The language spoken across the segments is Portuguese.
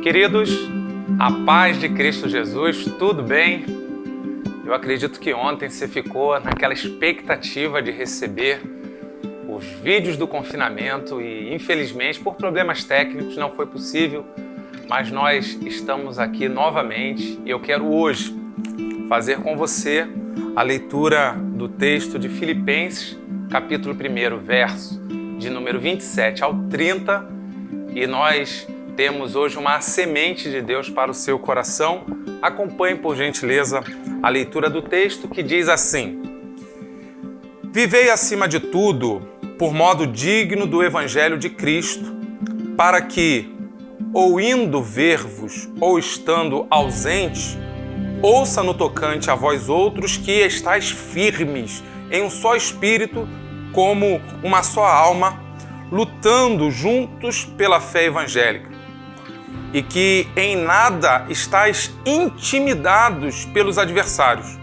Queridos, a paz de Cristo Jesus, tudo bem? Eu acredito que ontem você ficou naquela expectativa de receber os vídeos do confinamento e, infelizmente, por problemas técnicos não foi possível, mas nós estamos aqui novamente e eu quero hoje fazer com você a leitura do texto de Filipenses, capítulo 1, verso de número 27 ao 30, e nós temos hoje uma semente de Deus para o seu coração. Acompanhe, por gentileza, a leitura do texto que diz assim: Vivei acima de tudo por modo digno do Evangelho de Cristo, para que, ou indo ver-vos, ou estando ausente, ouça no tocante a vós outros que estáis firmes em um só espírito, como uma só alma, lutando juntos pela fé evangélica, e que em nada estáis intimidados pelos adversários,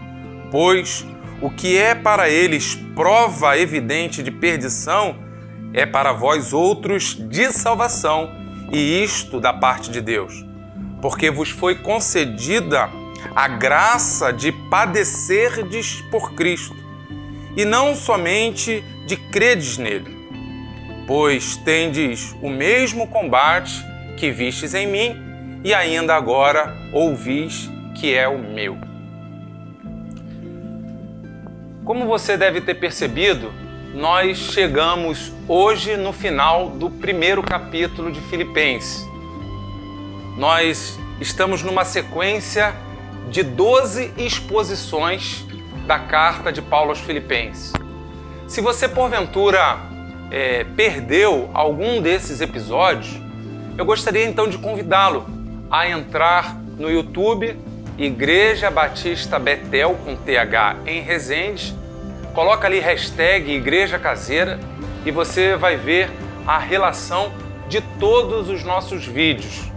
pois o que é para eles prova evidente de perdição é para vós outros de salvação, e isto da parte de Deus, porque vos foi concedida a graça de padecerdes por Cristo, e não somente de credes nele, pois tendes o mesmo combate que vistes em mim e ainda agora ouvis que é o meu. Como você deve ter percebido, nós chegamos hoje no final do primeiro capítulo de Filipenses. Nós estamos numa sequência de 12 exposições da carta de Paulo aos Filipenses. Se você porventura perdeu algum desses episódios, eu gostaria então de convidá-lo a entrar no YouTube Igreja Batista Betel com TH em Resende, coloca ali hashtag Igreja Caseira e você vai ver a relação de todos os nossos vídeos.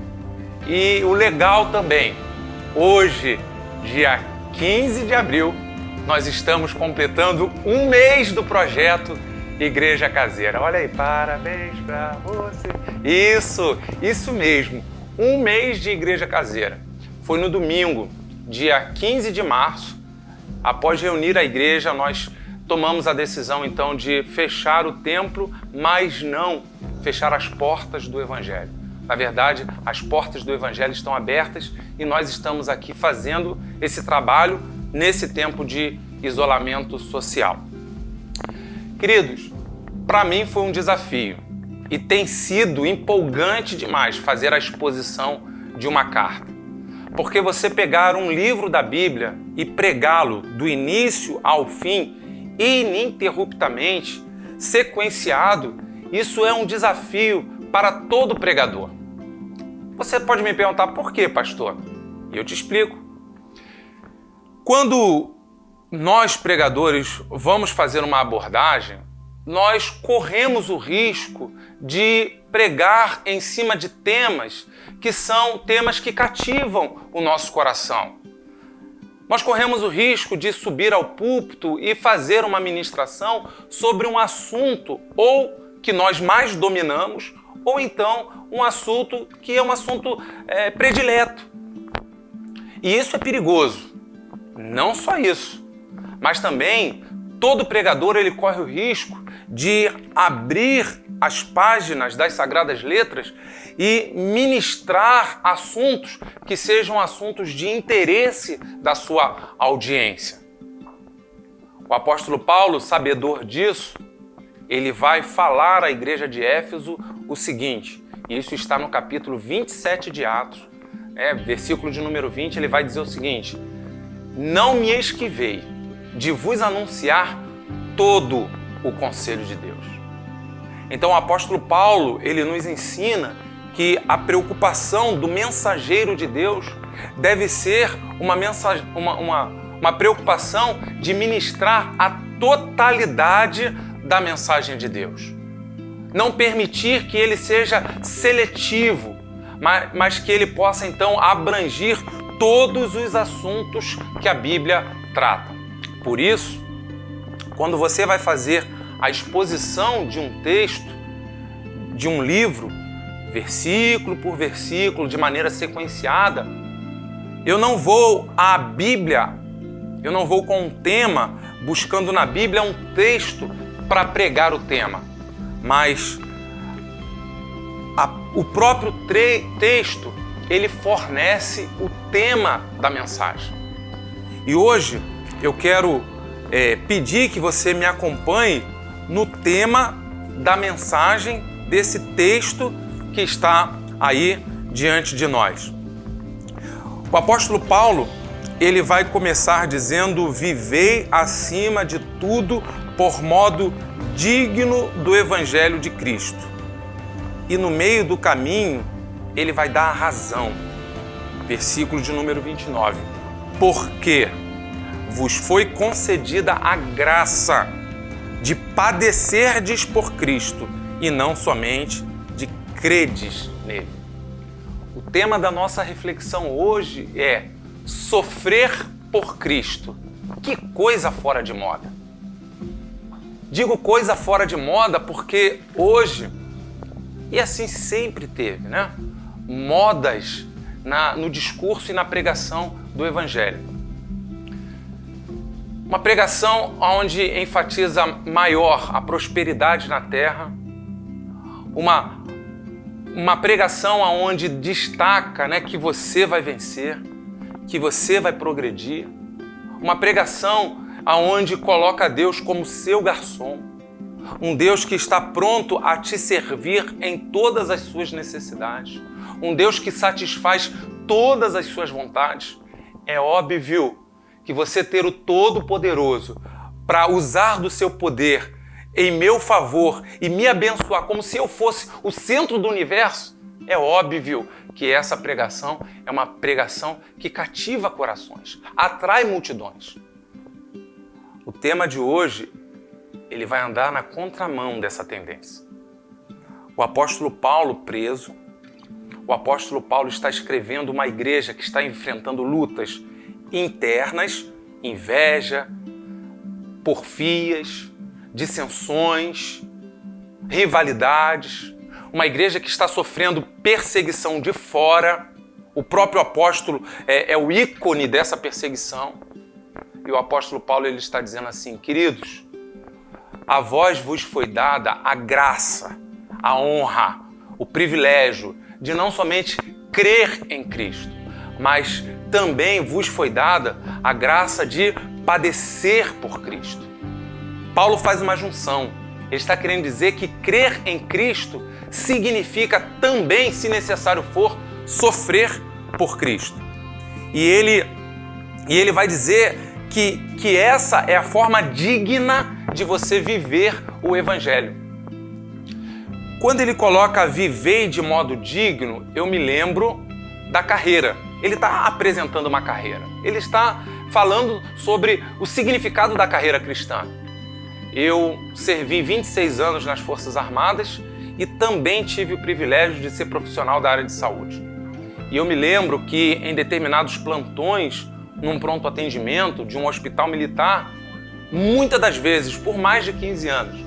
E o legal também, hoje, dia 15 de abril, nós estamos completando um mês do projeto Igreja Caseira. Olha aí, parabéns pra você. Isso mesmo, um mês de Igreja Caseira. Foi no domingo, dia 15 de março, após reunir a igreja, nós tomamos a decisão então de fechar o templo, mas não fechar as portas do Evangelho. Na verdade, as portas do Evangelho estão abertas e nós estamos aqui fazendo esse trabalho nesse tempo de isolamento social. Queridos, para mim foi um desafio e tem sido empolgante demais fazer a exposição de uma carta. Porque você pegar um livro da Bíblia e pregá-lo do início ao fim, ininterruptamente, sequenciado, isso é um desafio para todo pregador. Você pode me perguntar por quê, pastor? E eu te explico. Quando nós, pregadores, vamos fazer uma abordagem, nós corremos o risco de pregar em cima de temas que são temas que cativam o nosso coração. Nós corremos o risco de subir ao púlpito e fazer uma ministração sobre um assunto ou que nós mais dominamos, ou então um assunto que é um assunto predileto. E isso é perigoso. Não só isso, mas também todo pregador ele corre o risco de abrir as páginas das Sagradas Letras e ministrar assuntos que sejam assuntos de interesse da sua audiência. O apóstolo Paulo, sabedor disso, ele vai falar à igreja de Éfeso o seguinte, e isso está no capítulo 27 de Atos, versículo de número 20, ele vai dizer o seguinte: Não me esquivei de vos anunciar todo o conselho de Deus. Então o apóstolo Paulo, ele nos ensina que a preocupação do mensageiro de Deus deve ser uma preocupação de ministrar a totalidade da mensagem de Deus. Não permitir que ele seja seletivo, mas que ele possa então abranger todos os assuntos que a Bíblia trata. Por isso, quando você vai fazer a exposição de um texto, de um livro, versículo por versículo, de maneira sequenciada. Eu não vou à Bíblia, eu não vou com um tema, buscando na Bíblia um texto para pregar o tema, mas o próprio texto, ele fornece o tema da mensagem. E hoje eu quero pedir que você me acompanhe no tema da mensagem desse texto que está aí diante de nós. O apóstolo Paulo, ele vai começar dizendo: vivei acima de tudo por modo digno do Evangelho de Cristo. E no meio do caminho, ele vai dar a razão. Versículo de número 29. Porque vos foi concedida a graça de padecerdes por Cristo e não somente de credes nele. O tema da nossa reflexão hoje é sofrer por Cristo. Que coisa fora de moda! Digo coisa fora de moda porque hoje, e assim sempre teve, né? Modas no discurso e na pregação do Evangelho. Uma pregação onde enfatiza maior a prosperidade na terra, uma pregação onde destaca, né, que você vai vencer, que você vai progredir, uma pregação onde coloca Deus como seu garçom, um Deus que está pronto a te servir em todas as suas necessidades, um Deus que satisfaz todas as suas vontades. É óbvio que você ter o Todo-Poderoso para usar do seu poder em meu favor e me abençoar como se eu fosse o centro do universo, é óbvio que essa pregação é uma pregação que cativa corações, atrai multidões. O tema de hoje, ele vai andar na contramão dessa tendência. O apóstolo Paulo preso, o apóstolo Paulo está escrevendo uma igreja que está enfrentando lutas internas, inveja, porfias, dissensões, rivalidades, uma igreja que está sofrendo perseguição de fora. O próprio apóstolo é o ícone dessa perseguição. E o apóstolo Paulo, ele está dizendo assim: queridos, a vós vos foi dada a graça, a honra, o privilégio de não somente crer em Cristo, mas também vos foi dada a graça de padecer por Cristo. Paulo faz uma junção. Ele está querendo dizer que crer em Cristo significa também, se necessário for, sofrer por Cristo. E ele vai dizer que essa é a forma digna de você viver o Evangelho. Quando ele coloca viver de modo digno, eu me lembro da carreira. Ele está apresentando uma carreira. Ele está falando sobre o significado da carreira cristã. Eu servi 26 anos nas Forças Armadas e também tive o privilégio de ser profissional da área de saúde. E eu me lembro que em determinados plantões, num pronto atendimento de um hospital militar, muitas das vezes, por mais de 15 anos,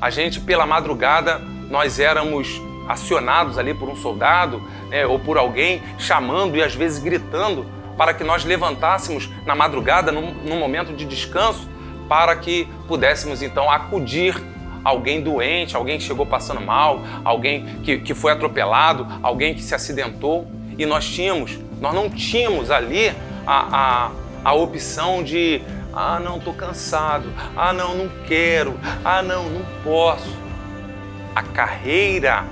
a gente, pela madrugada, nós éramos acionados ali por um soldado, ou por alguém chamando e às vezes gritando para que nós levantássemos na madrugada, num momento de descanso, para que pudéssemos então acudir alguém doente, alguém que chegou passando mal, alguém que foi atropelado, alguém que se acidentou. E nós não tínhamos ali a opção de não, estou cansado, não quero, não posso. A carreira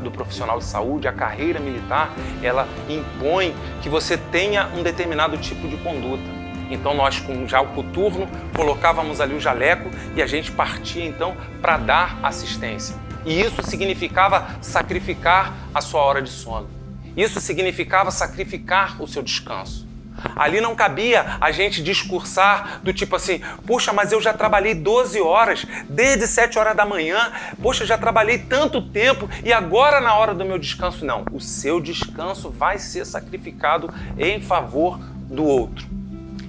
do profissional de saúde, a carreira militar, ela impõe que você tenha um determinado tipo de conduta. Então nós, com já o coturno, colocávamos ali o jaleco e a gente partia então para dar assistência. E isso significava sacrificar a sua hora de sono. Isso significava sacrificar o seu descanso. Ali não cabia a gente discursar do tipo assim: poxa, mas eu já trabalhei 12 horas, desde 7 horas da manhã, poxa, já trabalhei tanto tempo e agora na hora do meu descanso. Não, o seu descanso vai ser sacrificado em favor do outro.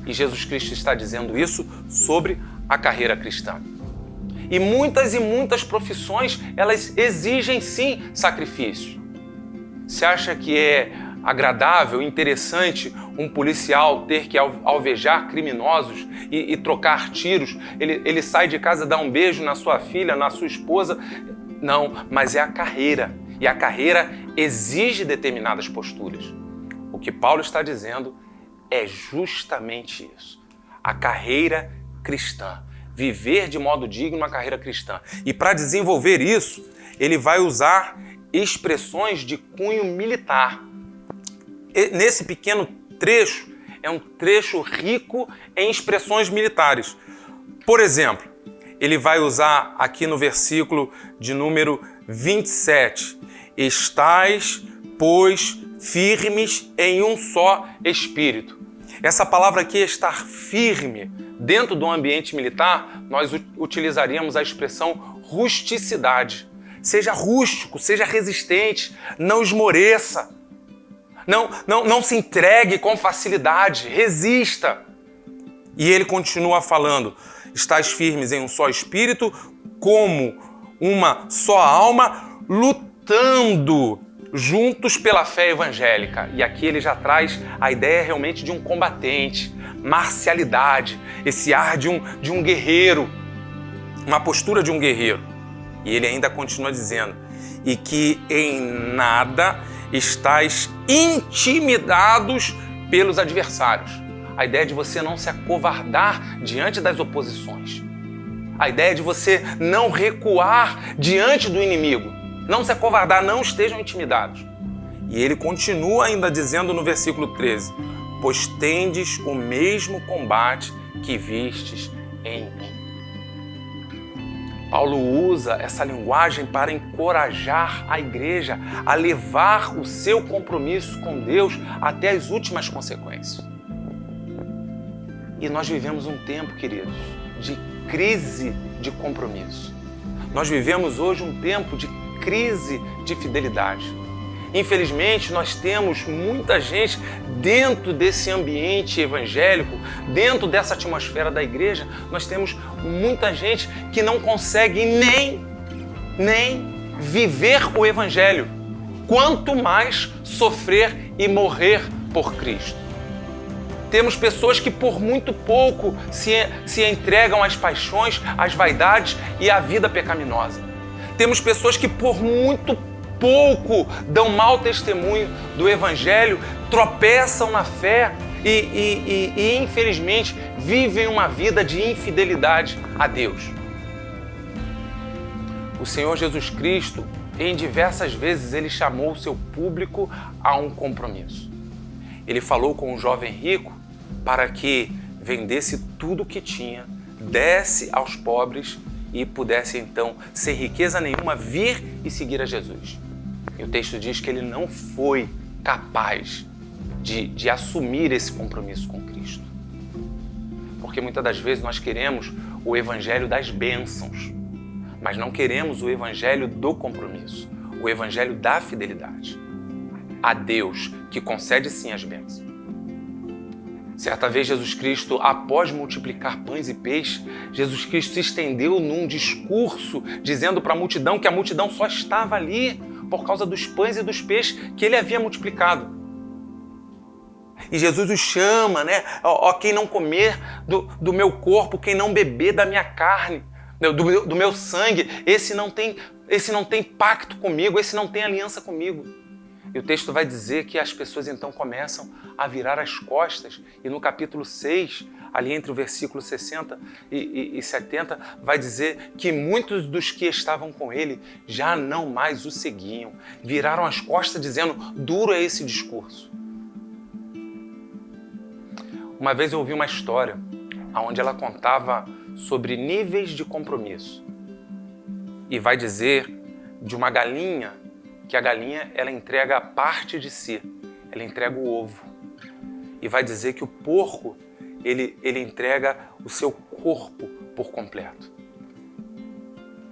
E Jesus Cristo está dizendo isso sobre a carreira cristã. E muitas profissões, elas exigem sim sacrifício. Você acha que é agradável, interessante um policial ter que alvejar criminosos e trocar tiros? Ele sai de casa, dá um beijo na sua filha, na sua esposa? Não, mas é a carreira. E a carreira exige determinadas posturas. O que Paulo está dizendo é justamente isso. A carreira cristã. Viver de modo digno uma carreira cristã. E para desenvolver isso, ele vai usar expressões de cunho militar. Nesse pequeno trecho, é um trecho rico em expressões militares. Por exemplo, ele vai usar aqui no versículo de número 27. Estais, pois, firmes em um só espírito. Essa palavra aqui, estar firme, dentro do ambiente militar, nós utilizaríamos a expressão rusticidade. Seja rústico, seja resistente, não esmoreça, não se entregue com facilidade, resista. E ele continua falando, estais firmes em um só espírito, como uma só alma, lutando juntos pela fé evangélica. E aqui ele já traz a ideia realmente de um combatente, marcialidade, esse ar de um guerreiro, uma postura de um guerreiro. E ele ainda continua dizendo, e que em nada estáis intimidados pelos adversários. A ideia de você não se acovardar diante das oposições. A ideia de você não recuar diante do inimigo. Não se acovardar, não estejam intimidados. E ele continua ainda dizendo no versículo 13, pois tendes o mesmo combate que vistes em mim. Paulo usa essa linguagem para encorajar a igreja a levar o seu compromisso com Deus até as últimas consequências. E nós vivemos um tempo, queridos, de crise de compromisso. Nós vivemos hoje um tempo de crise de fidelidade. Infelizmente, nós temos muita gente dentro desse ambiente evangélico, dentro dessa atmosfera da igreja, nós temos muita gente que não consegue nem viver o evangelho, quanto mais sofrer e morrer por Cristo. Temos pessoas que por muito pouco se entregam às paixões, às vaidades e à vida pecaminosa. Temos pessoas que por muito pouco dão mau testemunho do Evangelho, tropeçam na fé e infelizmente vivem uma vida de infidelidade a Deus. O Senhor Jesus Cristo, em diversas vezes, ele chamou o seu público a um compromisso. Ele falou com um jovem rico para que vendesse tudo o que tinha, desse aos pobres e pudesse então, sem riqueza nenhuma, vir e seguir a Jesus. E o texto diz que ele não foi capaz de assumir esse compromisso com Cristo. Porque muitas das vezes nós queremos o evangelho das bênçãos, mas não queremos o evangelho do compromisso, o evangelho da fidelidade a Deus, que concede sim as bênçãos. Certa vez Jesus Cristo, após multiplicar pães e peixes, Jesus Cristo se estendeu num discurso dizendo para a multidão que a multidão só estava ali por causa dos pães e dos peixes que ele havia multiplicado. E Jesus os chama, né? Quem não comer do meu corpo, quem não beber da minha carne, do meu sangue, esse não tem pacto comigo, esse não tem aliança comigo. E o texto vai dizer que as pessoas então começam a virar as costas. E no capítulo 6, ali entre o versículo 60 e 70, vai dizer que muitos dos que estavam com ele já não mais o seguiam. Viraram as costas dizendo, duro é esse discurso. Uma vez eu ouvi uma história onde ela contava sobre níveis de compromisso. E vai dizer de uma galinha, que a galinha ela entrega parte de si, ela entrega o ovo. E vai dizer que o porco, ele entrega o seu corpo por completo.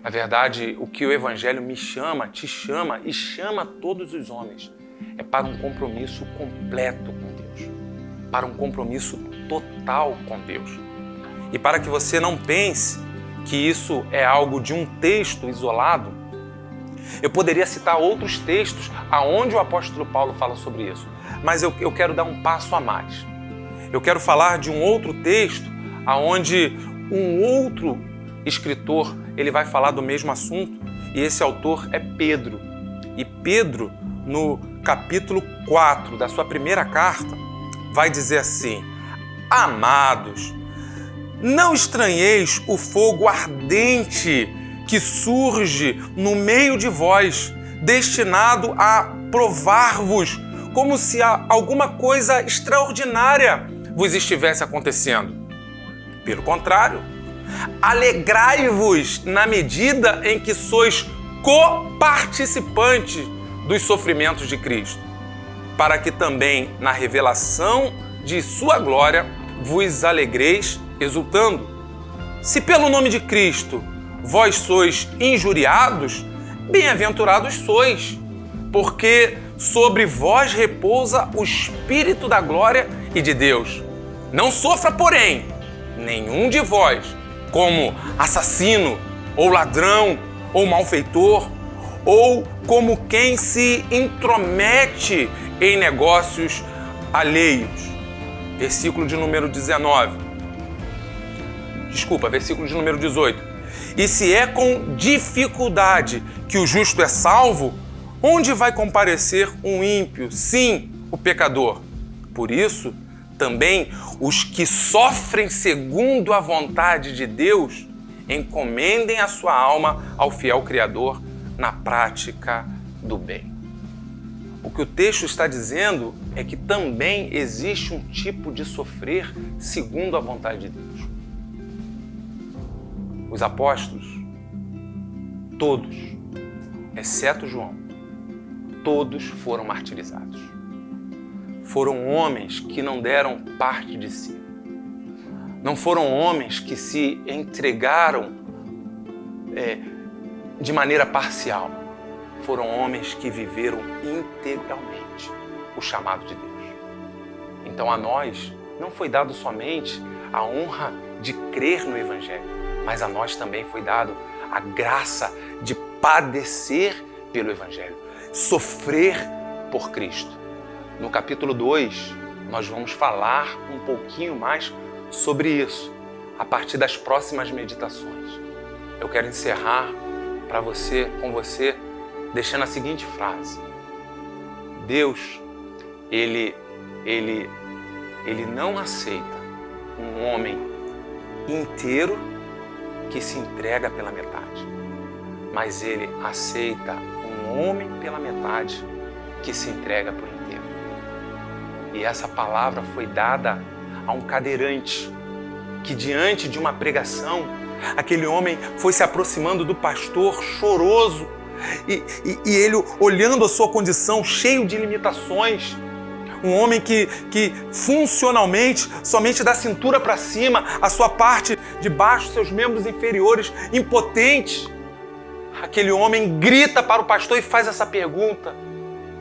Na verdade, o que o Evangelho me chama, te chama e chama todos os homens é para um compromisso completo com Deus, para um compromisso total com Deus. E para que você não pense que isso é algo de um texto isolado, Eu poderia citar outros textos aonde o apóstolo Paulo fala sobre isso, mas eu quero dar um passo a mais. Eu quero falar de um outro texto aonde um outro escritor ele vai falar do mesmo assunto, e esse autor é Pedro. E Pedro, no capítulo 4 da sua primeira carta, vai dizer assim: amados, não estranheis o fogo ardente que surge no meio de vós, destinado a provar-vos, como se alguma coisa extraordinária vos estivesse acontecendo. Pelo contrário, alegrai-vos na medida em que sois coparticipantes dos sofrimentos de Cristo, para que também na revelação de sua glória vos alegreis exultando. Se pelo nome de Cristo vós sois injuriados, bem-aventurados sois, porque sobre vós repousa o Espírito da glória e de Deus. Não sofra, porém, nenhum de vós como assassino, ou ladrão, ou malfeitor, ou como quem se intromete em negócios alheios. Versículo de número 18. E se é com dificuldade que o justo é salvo, onde vai comparecer um ímpio? Sim, o pecador. Por isso, também os que sofrem segundo a vontade de Deus, encomendem a sua alma ao fiel Criador na prática do bem. O que o texto está dizendo é que também existe um tipo de sofrer segundo a vontade de Deus. Os apóstolos, todos, exceto João, todos foram martirizados. Foram homens que não deram parte de si. Não foram homens que se entregaram de maneira parcial. Foram homens que viveram integralmente o chamado de Deus. Então a nós não foi dado somente a honra de crer no Evangelho, mas a nós também foi dado a graça de padecer pelo Evangelho, sofrer por Cristo. No capítulo 2, nós vamos falar um pouquinho mais sobre isso, a partir das próximas meditações. Eu quero encerrar com você, deixando a seguinte frase: Deus, Ele não aceita um homem inteiro que se entrega pela metade, mas Ele aceita um homem pela metade que se entrega por inteiro. E essa palavra foi dada a um cadeirante que, diante de uma pregação, aquele homem foi se aproximando do pastor choroso e ele, olhando a sua condição, cheio de limitações, um homem que funcionalmente, somente da cintura para cima, a sua parte de baixo, seus membros inferiores, impotentes. Aquele homem grita para o pastor e faz essa pergunta: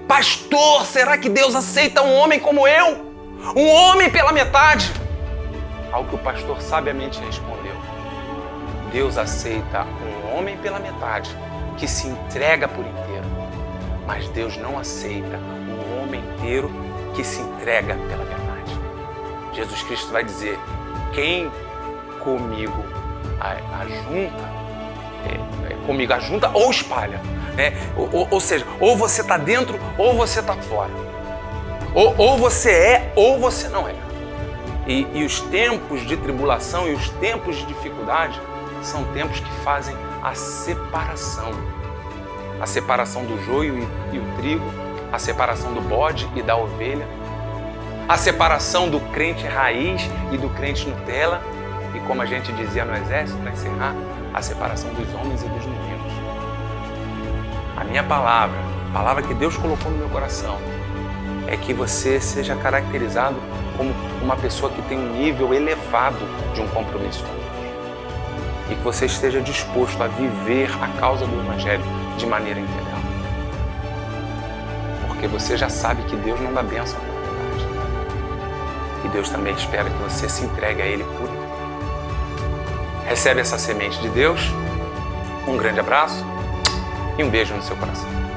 pastor, será que Deus aceita um homem como eu? Um homem pela metade? Ao que o pastor sabiamente respondeu: Deus aceita um homem pela metade que se entrega por inteiro, mas Deus não aceita um homem inteiro que se entrega pela metade. Jesus Cristo vai dizer: quem comigo ajunta ou espalha. Ou seja, ou você está dentro ou você está fora. Ou você é ou você não é. E os tempos de tribulação e os tempos de dificuldade são tempos que fazem a separação. A separação do joio e o trigo, a separação do bode e da ovelha, a separação do crente raiz e do crente Nutella, e como a gente dizia no exército, para encerrar, a separação dos homens e dos meninos. A minha palavra, a palavra que Deus colocou no meu coração, é que você seja caracterizado como uma pessoa que tem um nível elevado de um compromisso com Deus. E que você esteja disposto a viver a causa do Evangelho de maneira integral. Porque você já sabe que Deus não dá bênção pela metade. E Deus também espera que você se entregue a Ele por inteiro. Recebe essa semente de Deus. Um grande abraço e um beijo no seu coração.